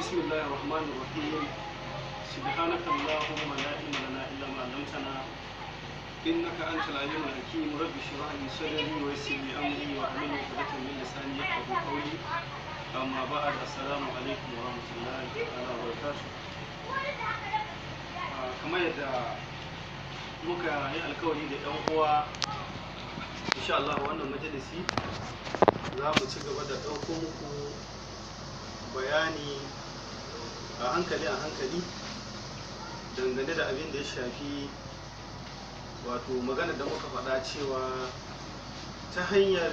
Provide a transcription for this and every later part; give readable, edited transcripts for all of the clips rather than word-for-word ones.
بسم الله الرحمن الرحيم سبحانك اللهم لا علم لنا إلا ما علمتنا إنك أنت العليم الحكيم رب اشرح لي صدري ويسر لي أمري واحلل عقدة من لساني يفقهوا قولي أما بعد السلام عليكم ورحمة الله تعالى وبركاته كما يدعى muka yi alkawari da yan uwa insha Allah wannan majalisi za mu ci gaba da ɗauko muku bayani a hankali dangane da abin da ya shafi wato magana da muka faɗa cewa ta hanyar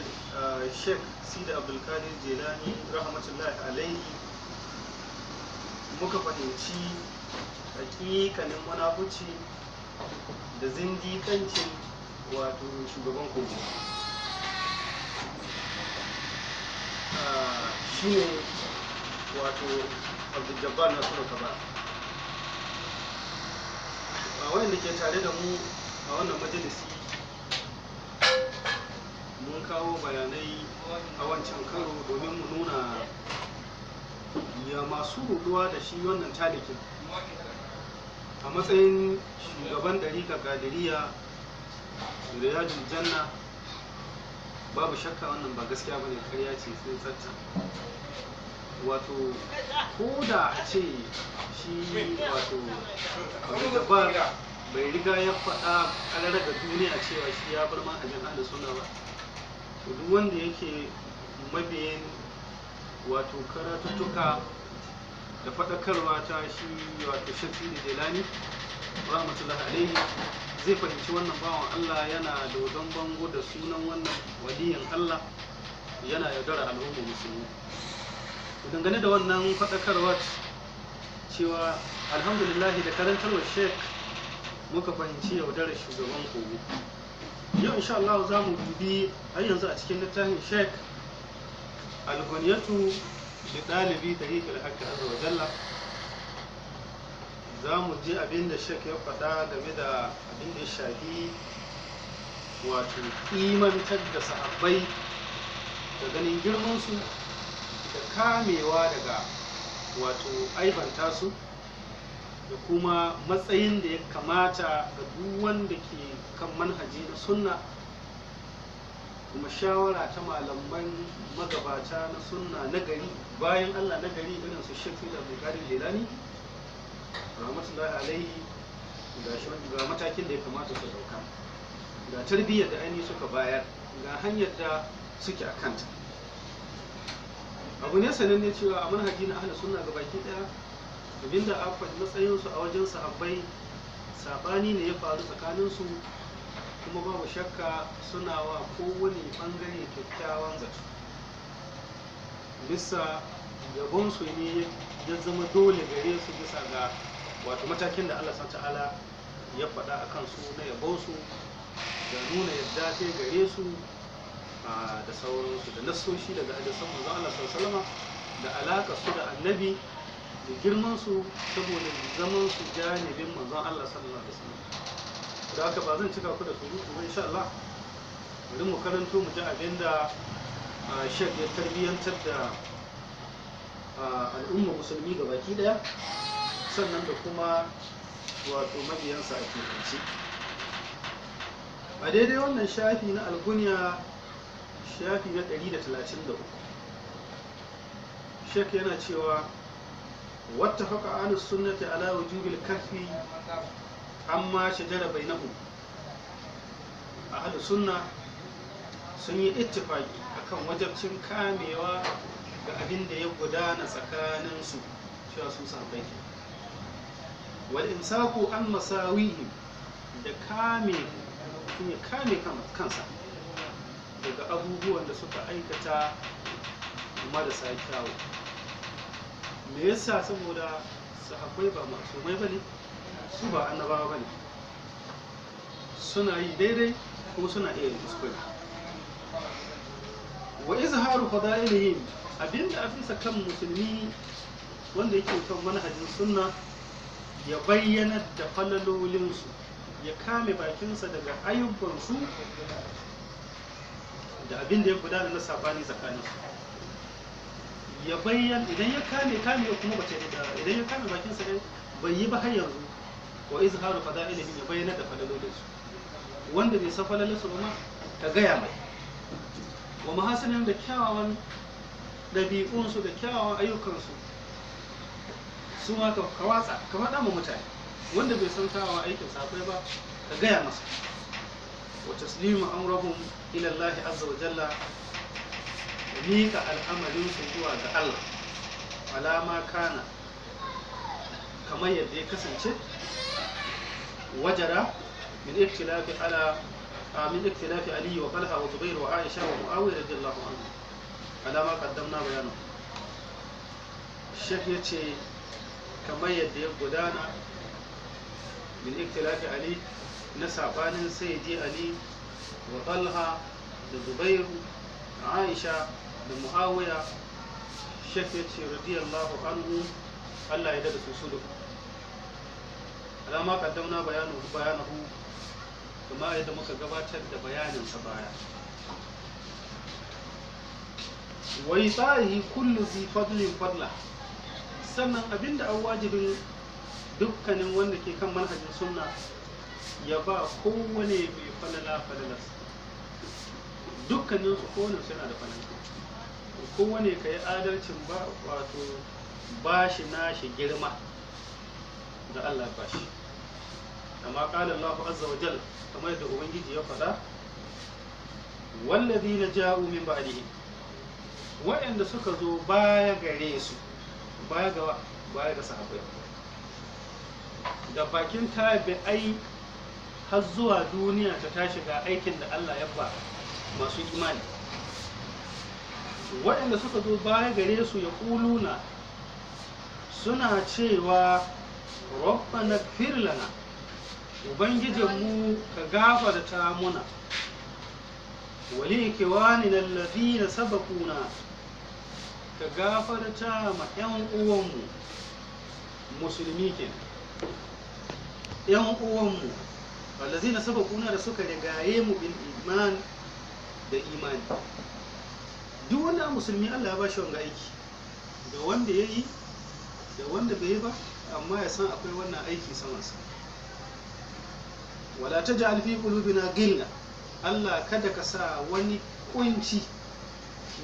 Sheikh Sidi Abdulkadir Jelani rahmatullahi alaihi muka fahimci hakikanin munafuci da zindikancin wato shugaban kogo shi ne wato Abdul-Jabbar Nasiru Kabara. Wanda ke tare da mu a wannan majalisi mun kawo bayanai a wancan karo domin mu nuna ya masu ruduwa da shi wannan talikin a matsayin shugaban ɗarika kadiriya riyadul janna. Babu shakka wannan ba gaskiya bane, karya ce sun tsatta. Wato ko da a ce shi wato Abdul-Jabbar bai riga ya faɗa ƙarar da duniya cewa shi ya bar manhajin ahlus sunna ba, to duk wanda yake mabiyin wato karatuttuka da faɗakarwa ta shi wato Sheikh Sidi Jelani rahmatullahi alaihi zai fahimci wannan bawan Allah yana dodon bango da sunan wannan waliyin Allah, yana yaudara al'ummar musulmi. Dangane da wannan faɗakarwa cewa alhamdulillah da karantarwar Sheikh muka fahimci yaudarar shugaban kogo. Yau insha Allah za mu dubi har yanzu a cikin littafin Sheikh Al-Ghunyatu li ɗalibi tariqil haqqi azza wa jalla. Za mu ji abin da Sheikh ya faɗa game da abin da ya shafi wato imantar da sahabbai da ganin girmansu da kamewa daga wato aibanta su da kuma matsayin da ya kamata ga duk wanda ke kan manhaji na sunna, kuma shawara ta malaman magabata na sunna na gari bayan Allah na gari irin su Sheikh Sidi Abdulkadir Jelani rahmatullahi alaihi ga matakin da ya kamata su dauka, ga tarbiyyar da ainihi suka bayar, ga hanyar da suke a kanta. Abu ne sananne cewa a manhaji na ahlus sunna ga baki daya abinda aka faɗi matsayinsu a wajen sahabbai sabani ne ya faru tsakaninsu, kuma babu shakka suna wa kowane bangare kyakkyawan zato. Bisa yabonsu ne ya zama dole gare su bisa ga wato matakin da Allah ta'ala ya faɗa a kansu na yabonsu da nuna yadda ta gare su da sauransu, da nassoshi daga hadisan manzon Allah sallallahu alaihi wasallam da alaƙa su da annabi da girman su saboda zaman su janibin manzon Allah sallallahu alaihi wasallam. Da haka ba zan cika ku da surutu ba insha Allah, bari mu karanto mu ji abinda Sheikh ya tarbiyyantar da al'umma musulmi ga baki daya, sannan da kuma wato mabiyansa a keɓance. A daidai wannan shafi na Al-Ghunya, shafi na 133, Sheikh yana cewa wattafaqa ahlus sunnati ala wujubil kaffi amma shajara bainahum. Ahlus sunna sun yi ittifaqi akan wajibcin kamewa ga abin da ya gudana tsakaninsu, cewa sun sahabbai, wal imsaku an masawihim, da kame kansa daga abubuwan da suka aikata marasa kyawu. Me yasa? Saboda sahabbai ba masumai bane, su ba annabawa bane, suna yi daidai kuma suna iya kuskure. Wa izharu fadailihim, abinda a bisa kan musulmi wanda yake kan manhajin sunna ya bayyana da falalolinsu, ya kame bakinsa daga ayyukansu da abin da ya gudana na sabani tsakaninsu. ya bayyana idan ya kame kuma bace da idan ya kame bakin sa bai yi ba har yanzu wa izharu fada'ilihim ya bayyana da falalolin su wanda bai san falalolin su ba ka gaya mai wa mahasinin da kyawawan dabi'un su da kyawawan ayyukan su ma ka watsa ka faɗa ma mutane wanda bai san kyawawan aikin safai ba ka gaya masa wa taslimu amrahum ila Allah azza wa jalla miƙa al'amarinsu zuwa ga Allah alama kana kamar yadda ya kasance wajara min ikhtilafi Ali wa Talha wa Zubair wa Aisha wa Muawiya radiyallahu anhu alama qaddamna bayanu Sheikh yace kamar yadda ya gudana min ikhtilafi Ali na sabanin sayyidi Ali wa Talha da Zubair Aisha da Muawiya Sheikh ya ce radiyallahu anhu Allah ya dada su da alama kaddamna bayanahu kuma yadda muka gabatar da bayanin sa baya wai tahi kullu zi fadlin fadla sannan abinda an wajibin dukkanin wanda ke kan manhajin sunna ya ba kowane mai falalas dukkanin su kowane suna da falala kowane ka yi adalcin ba wato ba shi nashi girma da Allah ba shi amma qala Allah azza wa jalla kamar da ubangiji ya faɗa wallazina ja'u min ba'dihi wa'anda suka zo baya gare su baya ga sahabbai da bakin tabi'ai har zuwa duniya ta tashi ga aikin da Allah ya ba masu imani waɗanda suka zo baya gare su ya ƙuluna suna cewa rabbana ighfir lana ubangijinmu ka gafarta muna wali ikhwanina alladhina sabaquna ka gafarta ma ƴan uwanmu musulmi kenan ƴan uwanmu alladhina sabaquna da suka rigaye mu bil iman da imani duk wanda musulmi Allah ya ba shi wanga aiki da wanda ya yi da wanda bai yi ba amma ya san akwai wannan aiki samansa wala taj'al fi qulubina ghilla Allah kada ka sa wani kunci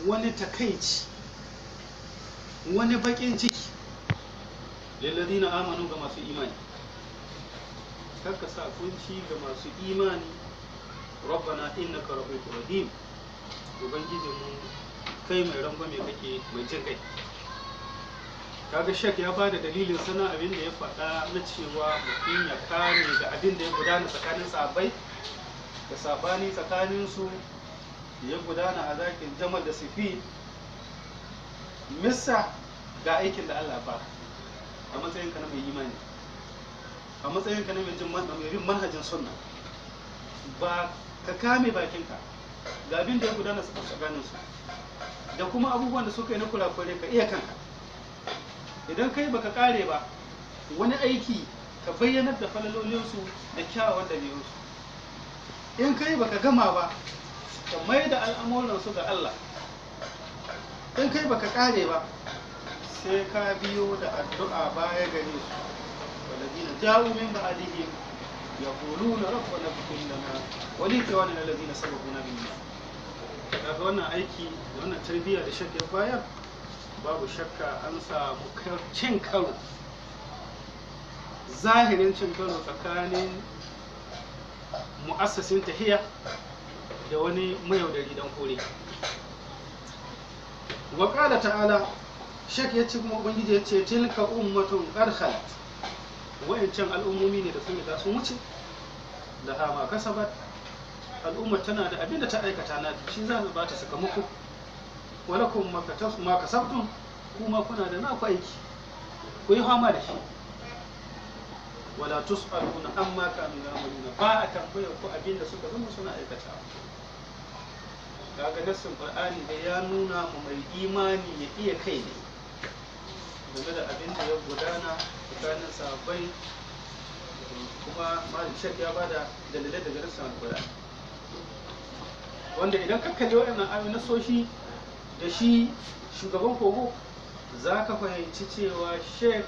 wani takaici wani bakin ciki lil ladina amanu ga masu imani kada ka sa kunci ga masu imani rabbana innaka rahimur rahim ubangijinmu kai mai rangwame kake mai jin kai kaga shek ya bada dalilin sana abin da ya faɗa na cewa mutum ya kame da abin da ya gudana tsakanin sahabbai da sabani tsakanin su ya gudana a zakin Jamal da Sifi missa ga aikin da Allah ba a matsayin ka na mai imani a matsayin ka na mai bin manhajin sunna ba ka kame bakinka ga abin da ya gudana tsakanin su da kuma abubuwan da suka yi na kurakurai ka iya kanka idan kai baka kare ba wani aiki ka bayyanar da falalolinsu da kyawawan ɗabi'unsu in kai baka gama ba ka mai da al'amuransu ga Allah in kai baka kare ba sai ka biyo da addu'a baya gare su walladina ja'u min ba'dihim yaquluna rabbana ighfir lana wa li ikhwanina alladhina sabaquna bil iman kaga wannan aiki da wannan tarbiyya da shakka bayar babu shakka an samu cin karo zahirin cin karo tsakanin mu'assasin tahiyya da wani mayaudari dan kore wa qala ta'ala shek yace kuma ubangiji yace tilka ummatun qad khalat wayancan al'ummomi ne da sun riga sun wuce da hama kasabat al'ummar tana da abin da ta aikata na shi za mu ba ta sakamako walakum ma kasabtum kuma kuna da naku aiki ku yi fama da shi wala tus'aluna amma kanu ya'maluna ba a tambayar ku abin da suka zama suna aikata kaga nassin qur'ani da ya nuna mu mai imani ya iya kai ne game da abin da ya gudana tsakanin sahabbai kuma malik shek ya bada dalilai daga nassin qur'ani wanda idan ka kalli waɗannan ayoyi na soshi da shi shugaban kogo za ka fahimci cewa Sheikh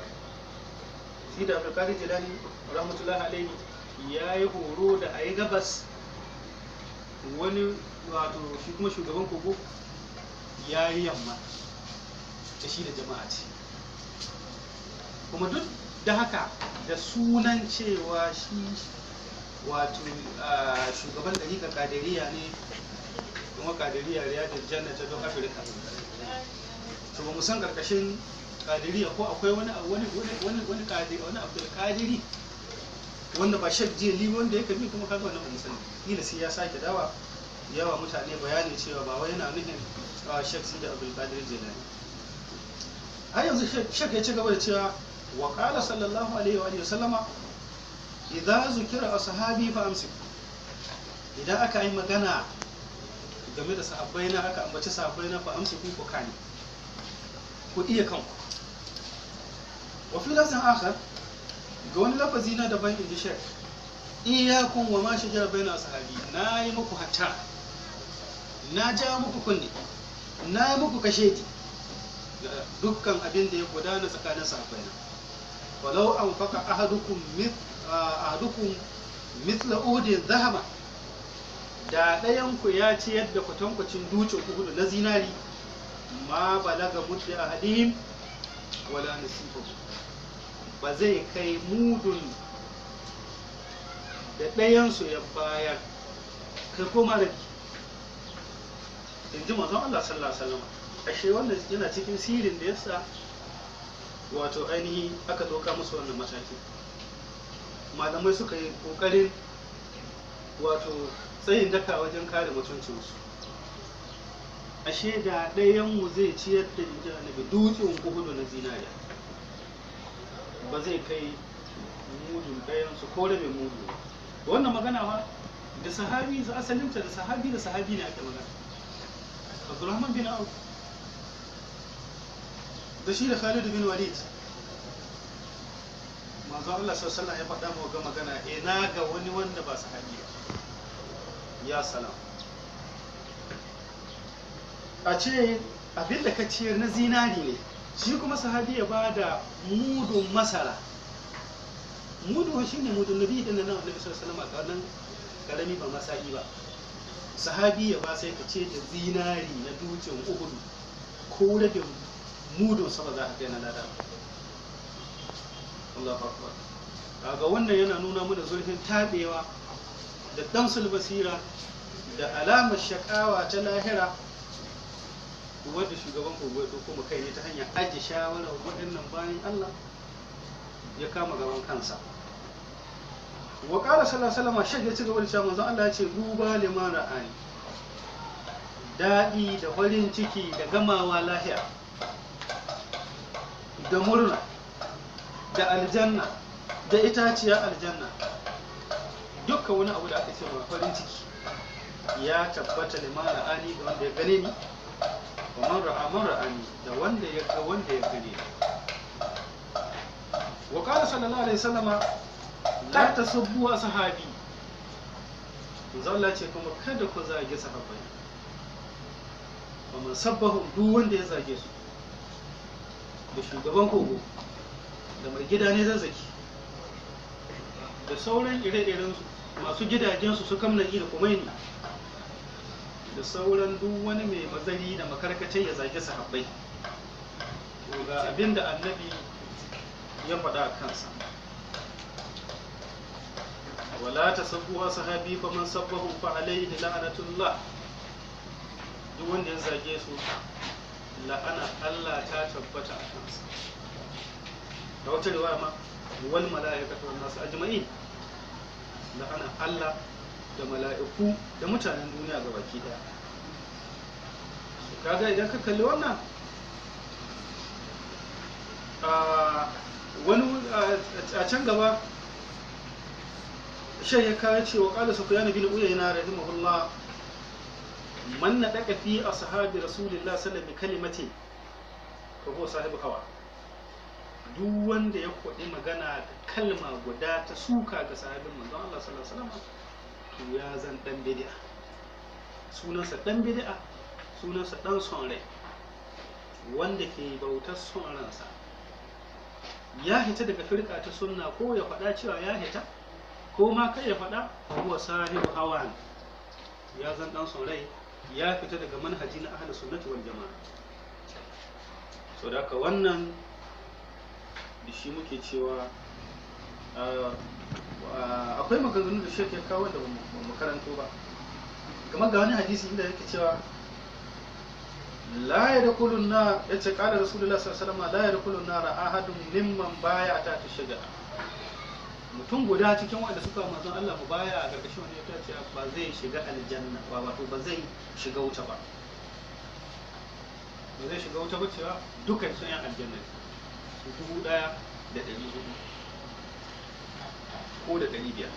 Sidi Abdulkadir Jilani rahmatullahi alaihi ya yi horo da a yi gabas, wani wato shi kuma shugaban kogo ya yi yamma da shi da jama'a ce. Kuma duk da haka da sunan cewa shi wato shugaban ɗariƙar ƙadiriya ne, kuma ƙadiriya riyadul janna ta don Afirka. To ba mu san ƙarƙashin ƙadiriya ko akwai wani Abdul Qadiri wanda ba Sheikh Jili wanda ya kabi, kuma kaga wannan ba mu sani. Kila sai ya sake dawa yawa mutane bayani cewa ba wai yana nufin Sheikh Sidi Abdul Qadir Jilani. Har yanzu Sheikh ya ci gaba da cewa wa qala sallallahu alaihi wa sallama idza zukira ashabi fa amsik. Idan aka yi magana game da sahabbai na, aka ambaci sahabbai na, fa amsiku ku kani, ku iya kanku. Wa fi lafzin akhar, ga wani lafazi na daban inji Sheikh, iyyakum wa ma shajara baina ashabi, na yi muku hatta, na ja muku kunne, na yi muku kashedi dukkan abin da ya gudana tsakanin sahabbai na. Walau anfaqa ahadukum mithla uhudin dhahaba, da ɗayanku ya ci yadda kwatankwacin dutsen Uhud na zinari, ma balaga muddi ahadihim wala nasifahu, ba zai kai mudun da ɗayansu ya bayar, kai koma rabi. In ji manzon Allah sallallahu alaihi wasallam. Ashe wannan yana cikin sirrin da yasa wato ainihi aka doka musu wannan mataki. Malamai suka yi kokarin wato tsayin daka wajen kare mutuncinsu. Ashe da ɗayanmu zai ciyar da inji annabi dutsen Uhud na zinariya, ba zai kai mudun ɗayansu ko rabin mudu. Wannan magana ma da sahabi, za asalinta da sahabi ne ake magana. Abdurrahman bin Auf da shi da Khalid bin Walid, manzo Allah sallallahu alaihi wasallam ya faɗa mu ga magana, ina ga wani wanda ba sahabi ba. Ya salam, a ce abin da ka ciyar na zinari ne, shi kuma sahabi ya ba da mudun masara. Mudu shi ne mudun nabi din nan Annabi sallallahu alaihi wasallam, karami ba masa'i ba. Sahabi ya ba sai ka ce da zinari na dutsen Uhud ko rabin mudun sa ba za ka kai na lada. Allahu akbar. Kaga wannan yana nuna mana zurfin tabewa da damsul basira da alamar shakawa ta lahira, wadda shugaban kogo ya kuma kai ne ta hanyar ajiye shawarar waɗannan bayan Allah ya kama gaban kansa. Wa qala sallallahu alaihi wasallam, shi ya ci gaba da cewa manzon Allah ya ce duba liman ra'ani, daɗi da farin ciki da gamawa lahiya da murna da aljanna da itaciya aljanna, dukkan wani abu da aka ce ma farin ciki ya tabbata liman ra'ani da wanda ya gane ni, wa man ra'ani da wanda ya ga wanda ya gane ni. Wa qala sallallahu alaihi wasallama la tasubbu ashabi, manzo Allah ce kuma kada ku zage sahabbai. Wa man sabbahu, duk wanda ya zage su, da shugaban kogo da mai gida ne zazzaki da sauran ire-iren su masu gidajensu su kamnaki da kumaini da sauran duk wani mai mazari da makarkacin ya zage sahabbai, to ga abinda annabi ya faɗa a kansa, wala tasabbu ashabi fa man sabbahu fa alayhi la'natullah, duk wanda ya zage su la'ana Allah ta tabbata a kansa. Da wata riwaya ma wal mala'ikatu wan nasu ajma'in, la'ana Allah da mala'iku da mutanen duniya gabaki daya. Kaga idan ka kalli wannan wani a can gaba shi ya kawo cewa qala Sufyan bin Uyayna rahimahullah, man nadaka fi ashabi rasulillah sallallahu alaihi wasallam kalimati fa huwa sahibu hawa, duk wanda ya kodi magana da kalma guda ta suka ga sahabin manzon Allah sallallahu alaihi wasallam, to ya zan dan bid'a, sunansa dan bid'a, sunansa dan son rai. wanda ke bautar son ransa ya hita daga firka ta sunna, ko ya faɗa cewa ya hita ko ma kai ya faɗa, huwa sahibu hawan, ya zan dan son rai, ya fita daga manhaji na ahlus sunnati wal jama'a. So da haka wannan da shi muke cewa akwai maganganun da shek ya kawo da mu karanto ba, kamar ga wani hadisi inda yake cewa la yadkhulun nar, yace qala rasulullah sallallahu alaihi wasallam la yadkhulun nar ahadun mimman baya ta shajara, mutum guda cikin wanda suka manzon Allah mu baya a gargashin wani ya ce ba zai shiga aljanna ba, wato ba zai shiga wuta ba, ba zai shiga wuta ba, cewa dukkan sun yan aljanna su 1400 ko da 500.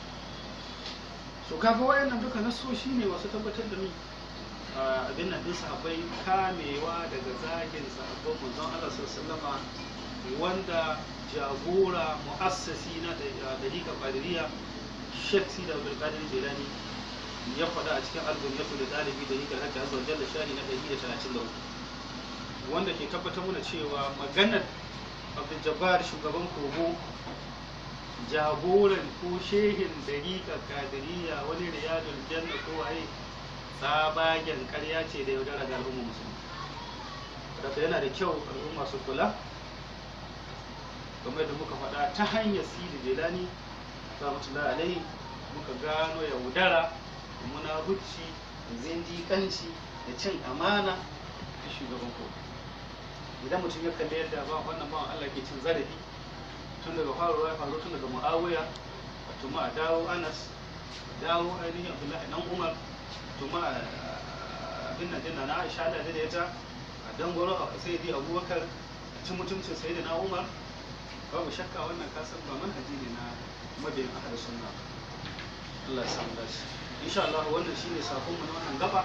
So kaga wayannan duka nasoshi ne wasu tabbatar da ni abin nan din sahabbai kamewa daga zagin sahabban manzon Allah sallallahu alaihi wasallam, wanda jagora mu'assasi na dariƙar Qadiriyya Sheikh Sidi Abdul Qadir Jilani ya faɗa a cikin albumiyatu da ɗalibi dariƙar Hajji Azza wa Jalla shari na 133, wanda ke tabbatar mana cewa maganar Abdul Jabbar shugaban kogo, jagoran ko shehin dariƙar Qadiriyya, wani riyadul janna ko waye, tsabagen ƙarya ce da yaudara ga al'umma musulmi. Daga yana da kyau al'umma su kula, kamar da muka faɗa ta hanyar Sidi Jilani rahmatullahi alaihi muka gano yaudara, munafici, zindiƙanci da cin amana ta shugaban kogo. Idan mutum ya kalli yadda ba wannan bawan Allah ke cin zarafi tun daga faruwa ya faru tun daga Muawiya, tuma a dawo Anas, dawo ainihin Abdullahi dan Umar, tuma abin nan dinna na Aisha da ita, a dangoro a Sayyidi Abubakar, cin mutuncin Sayyidina Umar. Babu shakka wannan kasan ba manhaji ne na mabiyin ahlus sunna. Allah ya samu dace. Insha Allah wannan shine sakon mu na wannan gaba.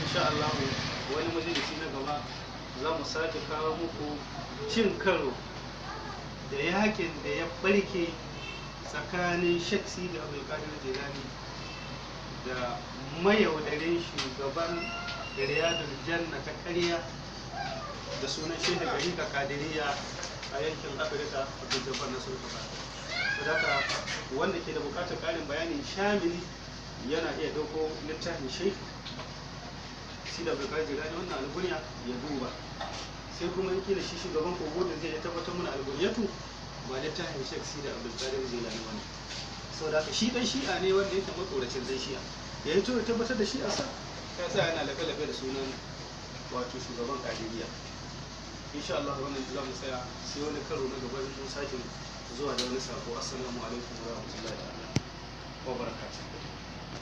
Insha Allah wani majalisi na gaba za mu sake kawo muku cin karo da yakin da ya barke tsakanin Sheikh Sidi Abdul Qadir Jilani da mayaudarin shugaban riyadul janna ta ƙarya da sunan shehu dariƙar Qadiriyya a yankin Afirka a Jabbar na Sulfa. Saboda wanda ke da bukatar ƙarin bayani shamili yana iya ɗauko littafin Sheikh Sidi Abdul Qadir Jilani wannan algunya ya duba, sai kuma yake da shi shugaban kogo da zai tabbatar mana algunyatu ba littafin Sheikh Sidi Abdul Qadir Jilani wani. Saboda shi dan shi'a ne wanda yake matsoracin zai shi'a, ya yi to ya tabbatar da shi'a sa ya sa yana lafe-lafe da sunan wato shugaban Qadiriyya. Insha Allah wannan za mu tsaya sai wani karo na gaba mun sake zuwa da wani sako. Assalamu alaikum wa rahmatullahi wa barakatuh.